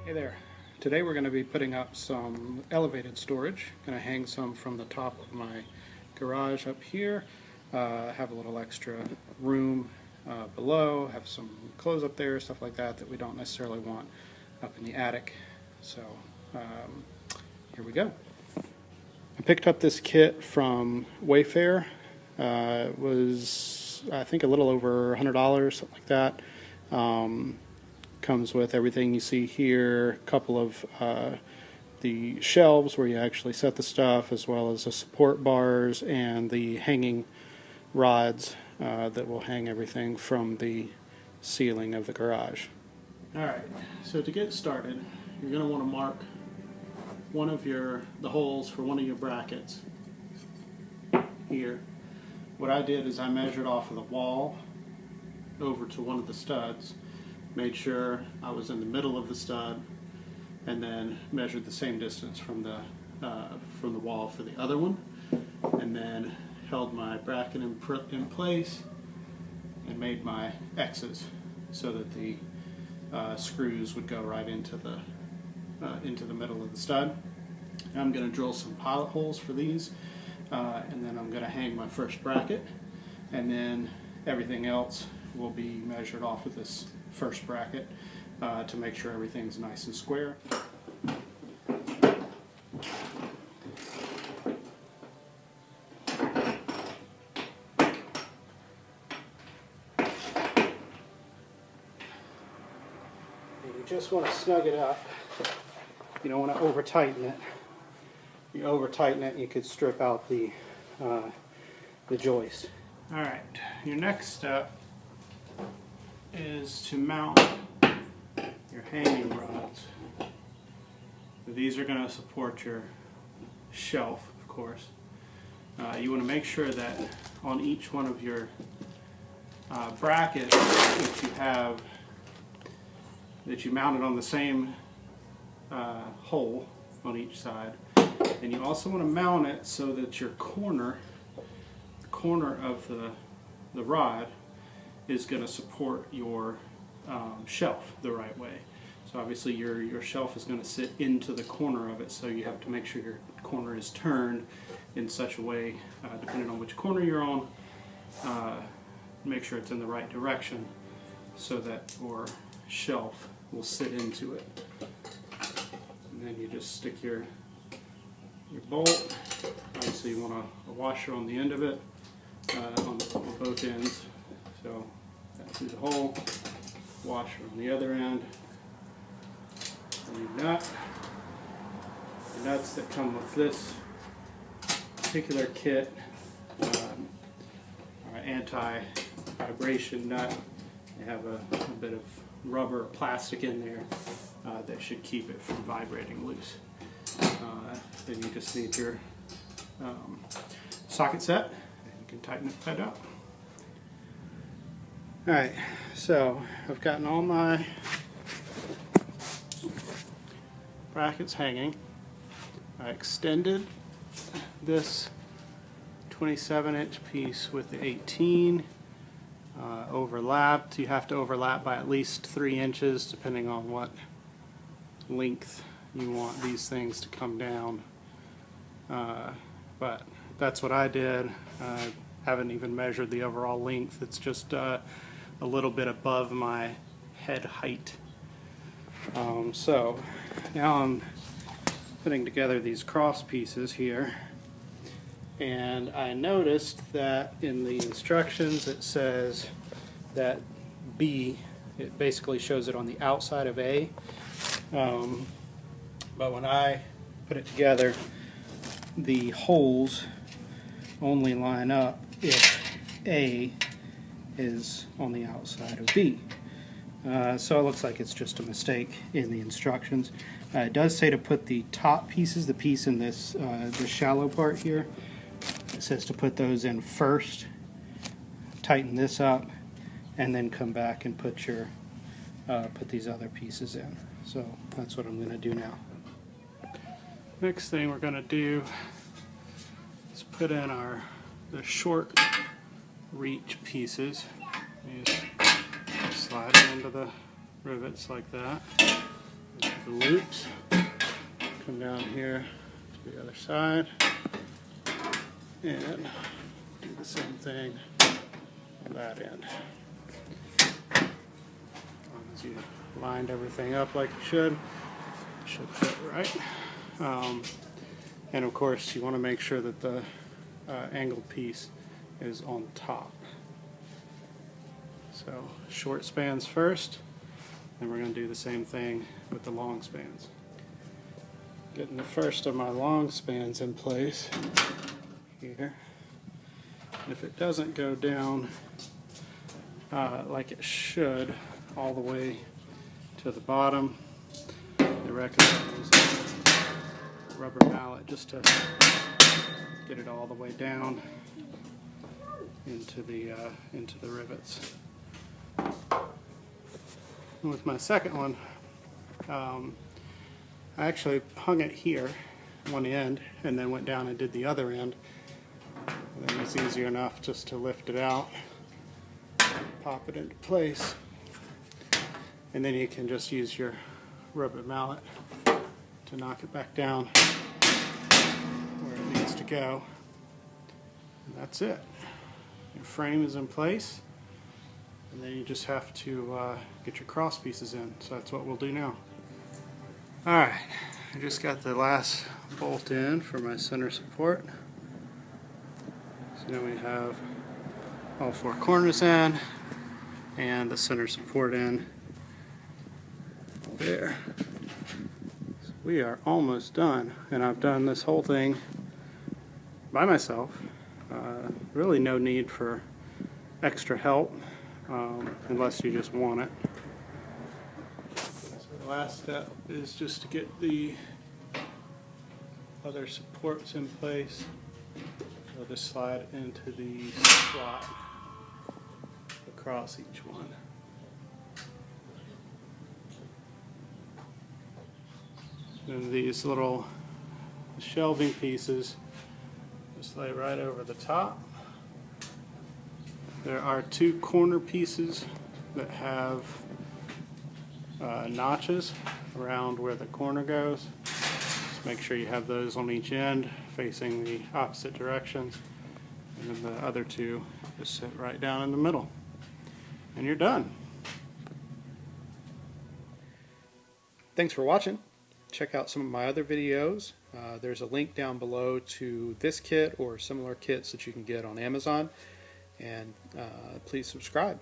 Hey there. Today we're going to be putting up some elevated storage. Going to hang some from the top of my garage up here. Have a little extra room below. Have some clothes up there, stuff like that we don't necessarily want up in the attic. So here we go. I picked up this kit from Wayfair. It was, I think, a little over $100, something like that. Comes with everything you see here, a couple of the shelves where you actually set the stuff, as well as the support bars and the hanging rods that will hang everything from the ceiling of the garage. Alright, so to get started, you're going to want to mark one of the holes for one of your brackets here. What I did is I measured off of the wall over to one of the studs, made sure I was in the middle of the stud, and then measured the same distance from the wall for the other one, and then held my bracket in place and made my X's so that the screws would go right into the middle of the stud. And I'm going to drill some pilot holes for these, and then I'm going to hang my first bracket, and then everything else will be measured off of this first bracket to make sure everything's nice and square. You just want to snug it up. You don't want to over tighten it. If you over tighten it, you could strip out the joist. Alright, your next step is to mount your hanging rods. These are going to support your shelf, of course. You want to make sure that on each one of your brackets that you mounted on the same hole on each side. And you also want to mount it so that your corner of the rod is going to support your shelf the right way. So obviously your shelf is going to sit into the corner of it, so you have to make sure your corner is turned in such a way, depending on which corner you're on, make sure it's in the right direction so that your shelf will sit into it. And then you just stick your bolt. Obviously you want a washer on the end of it, on both ends. So that's through the hole, washer on the other end, and your nut. The nuts that come with this particular kit are anti-vibration nut. They have a bit of rubber or plastic in there that should keep it from vibrating loose. Then you just need your socket set, and you can tighten it tight up. Alright, so I've gotten all my brackets hanging. I extended this 27-inch piece with the 18, overlapped. You have to overlap by at least 3 inches depending on what length you want these things to come down. But that's what I did. I haven't even measured the overall length. It's just a little bit above my head height. So now I'm putting together these cross pieces here, and I noticed that in the instructions it says that B, it basically shows it on the outside of A, but when I put it together, the holes only line up if A is on the outside of B. So it looks like it's just a mistake in the instructions. It does say to put the top pieces, the piece in this the shallow part here, it says to put those in first, tighten this up, and then come back and put these other pieces in. So that's what I'm going to do now. Next thing we're going to do is put in the short reach pieces. You just slide it into the rivets like that. the loops. Come down here to the other side and do the same thing on that end. As long as you lined everything up like you should, it should fit right. And of course you want to make sure that the angled piece is on top. So short spans first, and we're going to do the same thing with the long spans. Getting the first of my long spans in place here. And if it doesn't go down like it should all the way to the bottom, I recommend a rubber mallet just to get it all the way down into the rivets. And with my second one, I actually hung it here, one end, and then went down and did the other end. And then it's easier enough just to lift it out, pop it into place, and then you can just use your rubber mallet to knock it back down where it needs to go. And that's it. Your frame is in place, and then you just have to get your cross pieces in. So that's what we'll do now. Alright, I just got the last bolt in for my center support. So now we have all four corners in and the center support in there. So we are almost done, and I've done this whole thing by myself. Really no need for extra help unless you just want it. So the last step is just to get the other supports in place. I'll just slide into the slot across each one. And these little shelving pieces just lay right over the top. There are two corner pieces that have notches around where the corner goes. Just make sure you have those on each end facing the opposite directions. And then the other two just sit right down in the middle. And you're done. Thanks for watching. Check out some of my other videos. There's a link down below to this kit or similar kits that you can get on Amazon. And please subscribe.